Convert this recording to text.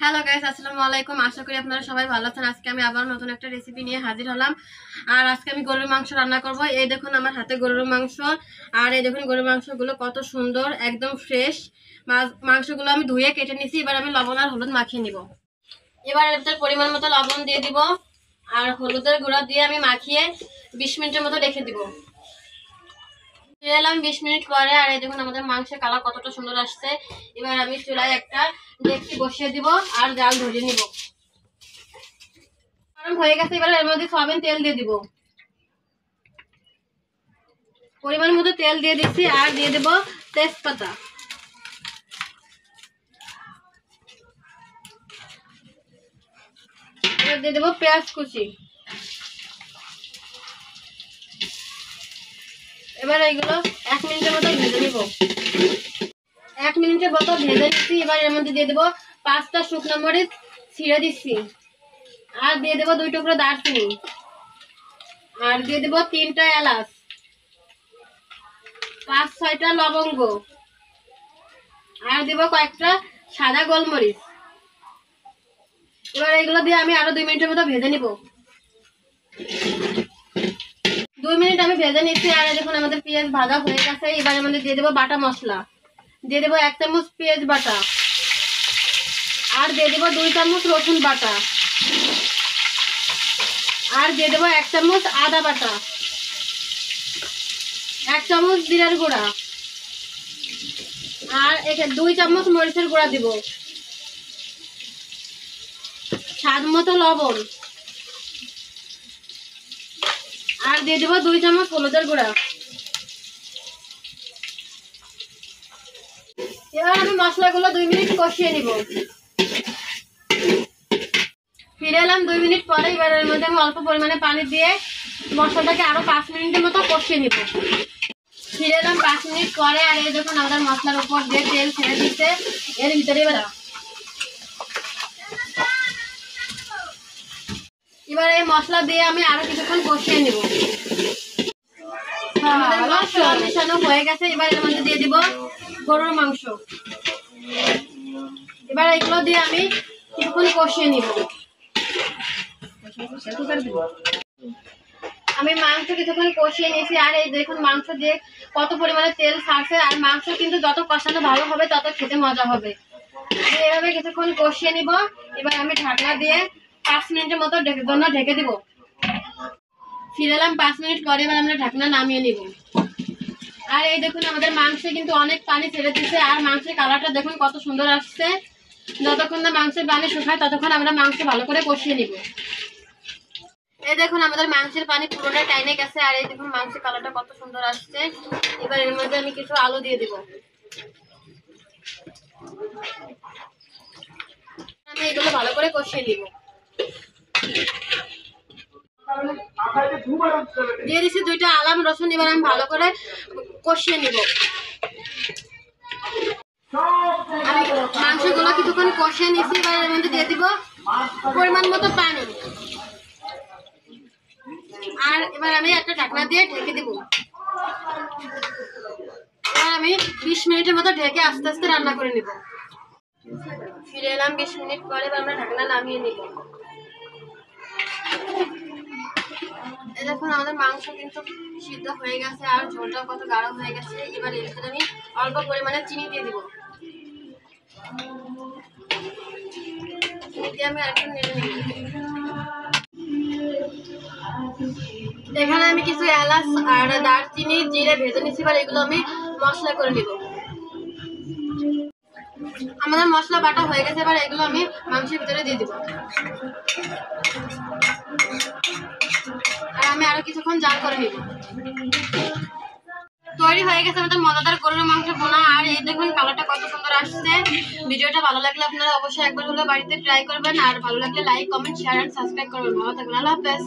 Hello guys, আসসালামু আলাইকুম। আশা করি আপনারা সবাই ভালো আছেন। আজকে আমি আবার নতুন একটা রেসিপি নিয়ে হাজির হলাম। আর আজকে আমি গরুর মাংস রান্না করব। এই দেখুন আমার হাতে গরুর মাংস। আর এই দেখুন গরুর মাংসগুলো কত সুন্দর, একদম ফ্রেশ। মাংসগুলো আমি ধুয়ে কেটে নিয়েছি। এবার আমি লবণ আর হলুদ মাখিয়ে নিব। এবার এর ভিতরে পরিমাণ মতো লবণ দিয়ে দিব আর হলুদের গুঁড়া দিয়ে আমি মাখিয়ে 20 মিনিটের মতো রেখে দিব। ফিরে এলাম 20 মিনিট পরে। আর এই দেখুন আমাদের মাংসের কালার কতটা সুন্দর আসছে। এবার আমি চুলায় একটা ডেকচি বসিয়ে দিব আর জাল ধরিয়ে নিব। গরম হয়ে গেছে। এবার এর মধ্যে সয়াবিন তেল দিয়ে দিব। পরিমাণ মতো তেল দিয়ে দিচ্ছি আর দিয়ে দেব তেজপাতা। এবার দিয়ে দেব পেঁয়াজ কুচি। এবার এইগুলো 1 মিনিটের মতো ভেজে নিব। 1 মিনিটের মতো ভেজে নিচ্ছি। এবার এর মধ্যে দিয়ে দেবো 5টা শুকনো মরিচ ছিঁড়ে দিচ্ছি আর দিয়ে দেবো 2 টুকরো দারচিনি আর দিয়ে দেবো 3টা এলাচ, 5-6টা লবঙ্গ আর দেবো কয়েকটা সাদা গোলমরিচ। এবার এগুলো দিয়ে আমি আরো 2 মিনিটের মতো ভেজে নিব। 2 মিনিট আমি ভেজে নিচ্ছি। আর দেখুন আমাদের পেঁয়াজ ভাজা হয়ে গেছে। এবার এর মধ্যে দিয়ে দেবো বাটা মশলা। দিয়ে দেবো 1 চামচ পেঁয়াজ বাটা আর দিয়ে দেবো 2 চামচ রসুন বাটা আর দিয়ে দেবো 1 চামচ আদা বাটা, 1 চামচ জিরার গুঁড়া আর 2 চামচ মরিচের গুঁড়া দিব, স্বাদ মতো লবণ আর দিয়ে দেবো 2 চামচ হলুদের গুঁড়া। এবার আমি মশলাগুলো 2 মিনিট কষিয়ে নিব। ফিরে এলাম 2 মিনিট পরে। এবার এর মধ্যে আমি অল্প পরিমাণে পানি দিয়ে মশলাটাকে আরো 5 মিনিটের মতো কষিয়ে নিব। ফিরে এলাম 5 মিনিট পরে। আর এই দেখুন আমাদের মশলার উপর দিয়ে তেল ছেড়ে দিচ্ছে। এর ভিতরে এবার এই মশলা দিয়ে আমি আরো কিছুক্ষণ কষিয়ে নিব। আমাদের মশলা মিশানো হয়ে গেছে। এবার এর মধ্যে দিয়ে দিব গরুর মাংস। এবার এগুলো দিয়ে আমি কিছুক্ষণ কষিয়ে নিব। আমি মাংস কিছুক্ষণ কষিয়ে নিয়েছি। আর এই দেখুন মাংস দিয়ে কত পরিমাণে তেল ছাড়ছে। আর মাংস কিন্তু যত কষানো ভালো হবে তত খেতে মজা হবে। এভাবে কিছুক্ষণ কষিয়ে নিব। এবার আমি ঢাকনা দিয়ে 5 মিনিটের মতো ঢেকে দিব। ফিরে এলাম 5 মিনিট পরে। এবার আমরা ঢাকনা নামিয়ে নিব। আর এই দেখুন আমাদের মাংসে কিন্তু অনেক পানি ছেড়ে দিচ্ছে। আর মাংসের কালারটা দেখুন কত সুন্দর আসছে। যতক্ষণ না মাংসের পানি শুকায় ততক্ষণ আমরা মাংস ভালো করে কষিয়ে নিব। এই দেখুন আমাদের মাংসের পানি পুরোটা টাইনে গেছে। আর এই দেখুন মাংসের কালারটা কত সুন্দর আসছে। এবার এর মধ্যে আমি কিছু আলু দিয়ে দিব। আমি এগুলো ভালো করে কষিয়ে নিব। দিয়ে দিচ্ছি 2টা আলাম রসুন। এবার আমি ভালো করে কষিয়ে নিব। আমি মাংসগুলো কিছুক্ষণ কষিয়ে নিচ্ছি। এবার এর মধ্যে দিয়ে দিব পরিমাণ মতো পানি। আর এবার আমি একটা ঢাকনা দিয়ে ঢেকে দিব। এবার আমি 20 মিনিটের মতো ঢেকে আস্তে আস্তে রান্না করে নিব। ফিরে এলাম 20 মিনিট পরে। এবার আমরা ঢাকনা নামিয়ে নিব। এই দেখুন আমাদের মাংস কিন্তু সিদ্ধ হয়ে গেছে আর ঝোলটাও কত গাঢ় হয়ে গেছে। এবার এর ভিতরে আমি অল্প পরিমাণে চিনি দিয়ে দিব। চিনি দিয়ে আমি আরেকটু নেড়ে নিব। এখানে আমি কিছু এলাচ আর দারচিনি জিরে ভেজে নিচ্ছি। এবার এগুলো আমি মশলা করে নিব। আমাদের মশলা বাটা হয়ে গেছে। এবার এগুলো আমি মাংসের ভিতরে দিয়ে দিব। আর আমি আরো কিছুক্ষণ জাল করে নিব। তৈরি হয়ে গেছে আমাদের মজাদার গরুর মাংস ভুনা। আর এই দেখুন কালারটা কত সুন্দর আসছে। ভিডিওটা ভালো লাগলে আপনারা অবশ্যই একবার হলেও বাড়িতে ট্রাই করবেন। আর ভালো লাগলে like, comment, share and subscribe করবেন। ভালো থাকবেন। আল্লাহ হাফেজ।